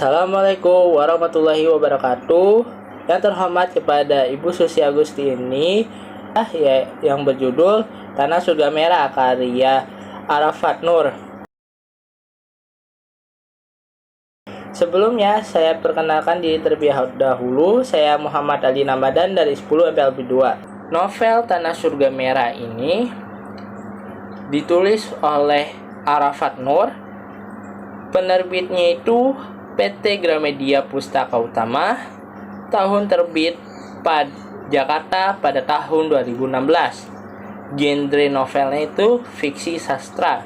Assalamualaikum warahmatullahi wabarakatuh. Yang terhormat kepada Ibu Susi Agustini yang berjudul Tanah Surga Merah karya Arafat Nur. Sebelumnya saya perkenalkan diri terlebih dahulu. Saya Muhammad Ali Ramadan dari 10 MPLB 2. Novel Tanah Surga Merah ini ditulis oleh Arafat Nur. Penerbitnya itu PT Gramedia Pustaka Utama. Tahun terbit Jakarta pada tahun 2016. Genre novelnya itu fiksi sastra.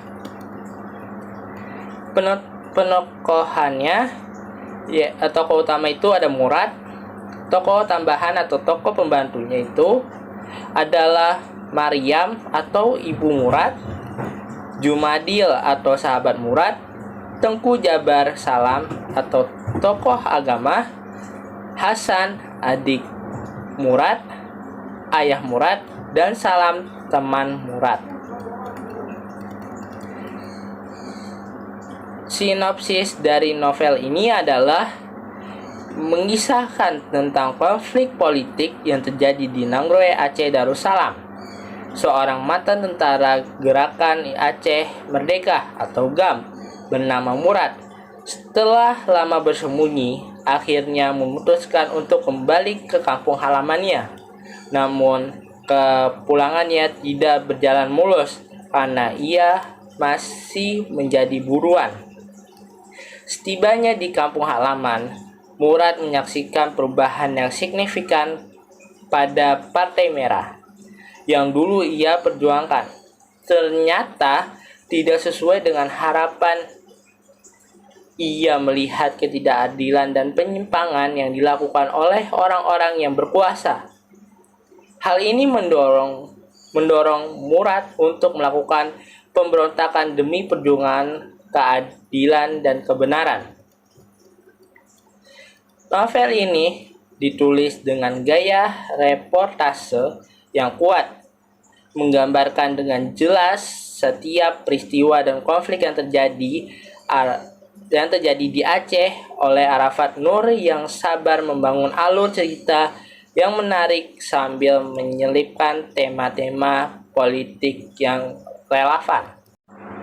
Penokohannya tokoh utama itu ada Murad. Tokoh tambahan atau tokoh pembantunya itu adalah Maryam atau Ibu Murad, Jumadil atau sahabat Murad, Tengku Jabar Salam atau tokoh agama, Hasan adik Murad, ayah Murad, dan Salam teman Murad. Sinopsis dari novel ini adalah mengisahkan tentang konflik politik yang terjadi di Nangroe, Aceh Darussalam. Seorang mantan tentara Gerakan Aceh Merdeka atau GAM bernama Murad, setelah lama bersembunyi, akhirnya memutuskan untuk kembali ke kampung halamannya. Namun, kepulangannya tidak berjalan mulus karena ia masih menjadi buruan. Setibanya di kampung halaman, Murad menyaksikan perubahan yang signifikan pada Partai Merah yang dulu ia perjuangkan. Ternyata tidak sesuai dengan harapan. Ia melihat ketidakadilan dan penyimpangan yang dilakukan oleh orang-orang yang berkuasa. Hal ini mendorong Murad untuk melakukan pemberontakan demi perjuangan keadilan dan kebenaran. Novel ini ditulis dengan gaya reportase yang kuat, menggambarkan dengan jelas setiap peristiwa dan konflik yang terjadi di Aceh oleh Arafat Nur yang sabar membangun alur cerita yang menarik sambil menyelipkan tema-tema politik yang relevan.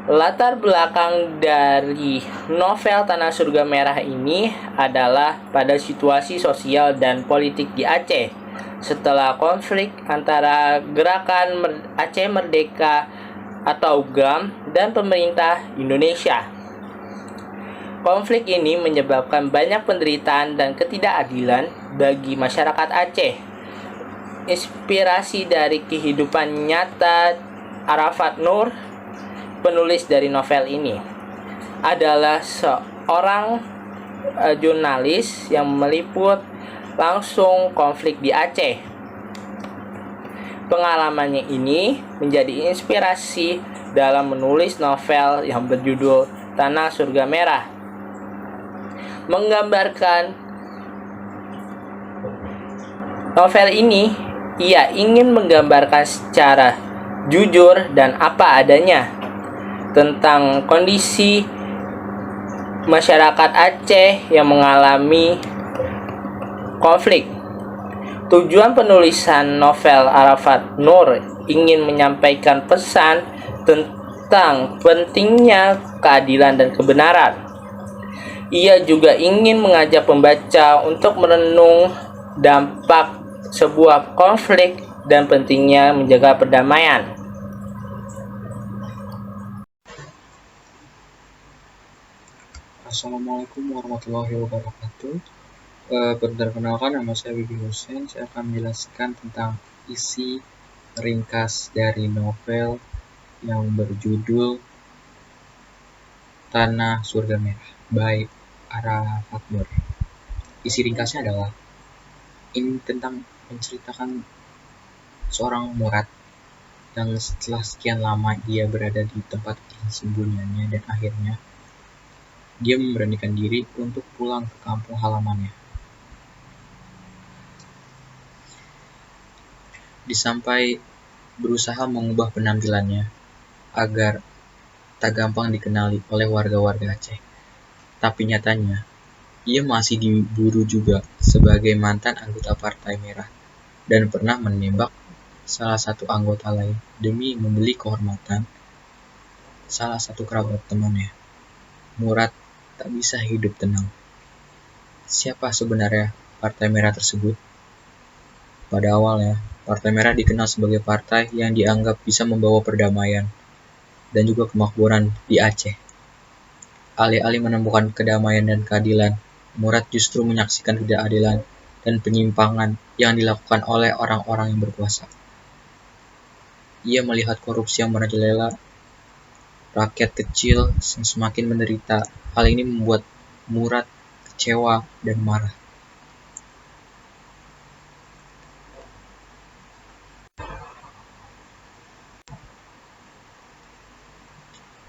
Latar belakang dari novel Tanah Surga Merah ini adalah pada situasi sosial dan politik di Aceh setelah konflik antara Gerakan Aceh Merdeka atau GAM dan pemerintah Indonesia. Konflik ini menyebabkan banyak penderitaan dan ketidakadilan bagi masyarakat Aceh. Inspirasi dari kehidupan nyata Arafat Nur, penulis dari novel ini, adalah seorang jurnalis yang meliput langsung konflik di Aceh. Pengalamannya ini menjadi inspirasi dalam menulis novel yang berjudul Tanah Surga Merah. Menggambarkan novel ini, ia ingin menggambarkan secara jujur dan apa adanya tentang kondisi masyarakat Aceh yang mengalami konflik. Tujuan penulisan novel Arafat Nur ingin menyampaikan pesan tentang pentingnya keadilan dan kebenaran. Ia juga ingin mengajak pembaca untuk merenung dampak sebuah konflik dan pentingnya menjaga perdamaian. Assalamualaikum warahmatullahi wabarakatuh. Perkenalkan, nama saya Wibi Hussein. Saya akan menjelaskan tentang isi ringkas dari novel yang berjudul Tanah Surga Merah by Arafat Nur. Isi ringkasnya adalah ini tentang menceritakan seorang Murad yang setelah sekian lama dia berada di tempat persembunyiannya dan akhirnya dia memberanikan diri untuk pulang ke kampung halamannya. Disampai berusaha mengubah penampilannya agar tak gampang dikenali oleh warga-warga Aceh. Tapi nyatanya, Ia masih diburu juga sebagai mantan anggota Partai Merah dan pernah menembak salah satu anggota lain demi membeli kehormatan salah satu kerabat temannya. Murad tak bisa hidup tenang. Siapa sebenarnya Partai Merah tersebut? Pada awalnya, Partai Merah dikenal sebagai partai yang dianggap bisa membawa perdamaian dan juga kemakmuran di Aceh. Alih-alih menemukan kedamaian dan keadilan, Murad justru menyaksikan ketidakadilan dan penyimpangan yang dilakukan oleh orang-orang yang berkuasa. Ia melihat korupsi yang merajalela, rakyat kecil yang semakin menderita. Hal ini membuat Murad kecewa dan marah.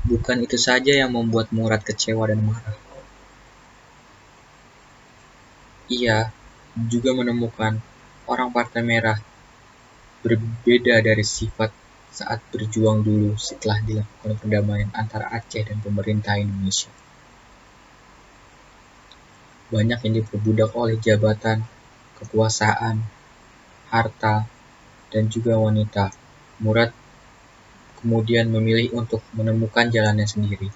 Bukan itu saja yang membuat Murad kecewa dan marah. Ia juga menemukan orang Partai Merah berbeda dari sifat saat berjuang dulu setelah dilakukan perdamaian antara Aceh dan pemerintah Indonesia. Banyak yang diperbudak oleh jabatan, kekuasaan, harta, dan juga wanita. Murad kemudian memilih untuk menemukan jalannya sendiri.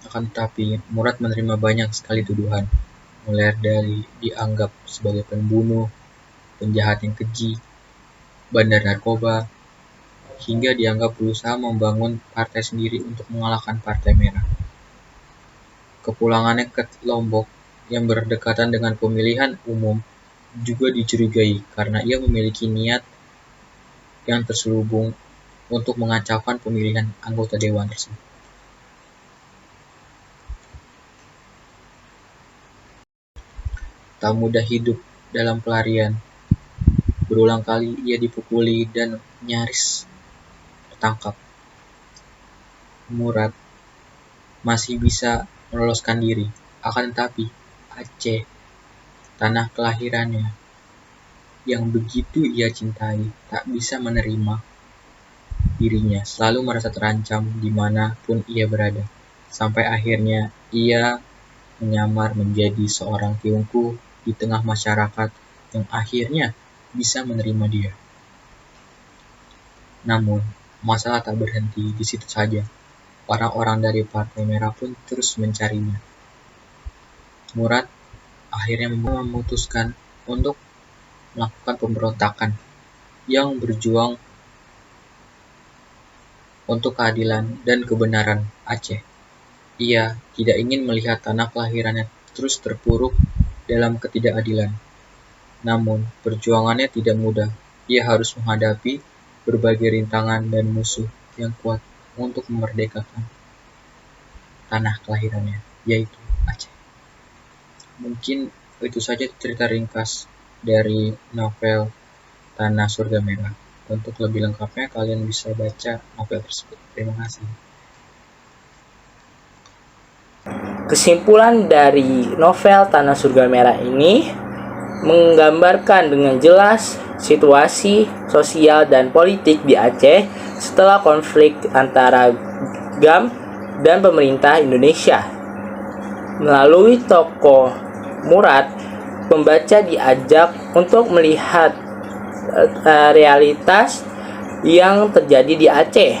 Akan tetapi, Murad menerima banyak sekali tuduhan, mulai dari dianggap sebagai pembunuh, penjahat yang keji, bandar narkoba, hingga dianggap berusaha membangun partai sendiri untuk mengalahkan Partai Merah. Kepulangannya ke Lombok yang berdekatan dengan pemilihan umum juga dicurigai karena ia memiliki niat yang terselubung untuk mengacaukan pemilihan anggota dewan tersebut. Tak mudah hidup dalam pelarian. Berulang kali ia dipukuli dan nyaris tertangkap. Murad masih bisa meloloskan diri, akan tetapi Aceh, tanah kelahirannya, yang begitu ia cintai, tak bisa menerima dirinya, selalu merasa terancam dimanapun ia berada. Sampai akhirnya ia menyamar menjadi seorang tiungku di tengah masyarakat yang akhirnya bisa menerima dia. Namun, masalah tak berhenti di situ saja. Orang-orang dari Partai Merah pun terus mencarinya. Murad akhirnya memutuskan untuk melakukan pemberontakan yang berjuang untuk keadilan dan kebenaran Aceh. Ia tidak ingin melihat tanah kelahirannya terus terpuruk dalam ketidakadilan. Namun, perjuangannya tidak mudah. Ia harus menghadapi berbagai rintangan dan musuh yang kuat untuk memerdekakan tanah kelahirannya, yaitu Aceh. Mungkin itu saja cerita ringkas dari novel Tanah Surga Merah. Untuk lebih lengkapnya, kalian bisa baca novel tersebut. Terima kasih. Kesimpulan dari novel Tanah Surga Merah ini menggambarkan dengan jelas situasi sosial dan politik di Aceh setelah konflik antara GAM dan pemerintah Indonesia. Melalui tokoh Murad, pembaca diajak untuk melihat realitas yang terjadi di Aceh,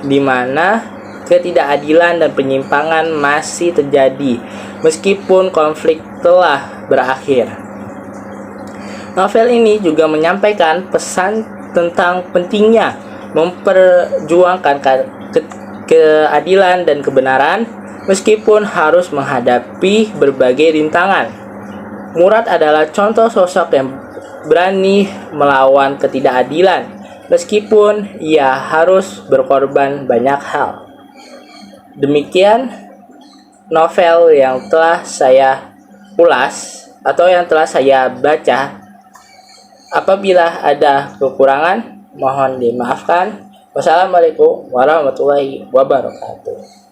di mana ketidakadilan dan penyimpangan masih terjadi meskipun konflik telah berakhir. Novel ini juga menyampaikan pesan tentang pentingnya memperjuangkan keadilan dan kebenaran meskipun harus menghadapi berbagai rintangan. Murad adalah contoh sosok yang berani melawan ketidakadilan meskipun ia harus berkorban banyak hal. Demikian novel yang telah saya ulas atau yang telah saya baca. Apabila ada kekurangan, mohon dimaafkan. Wassalamualaikum warahmatullahi wabarakatuh.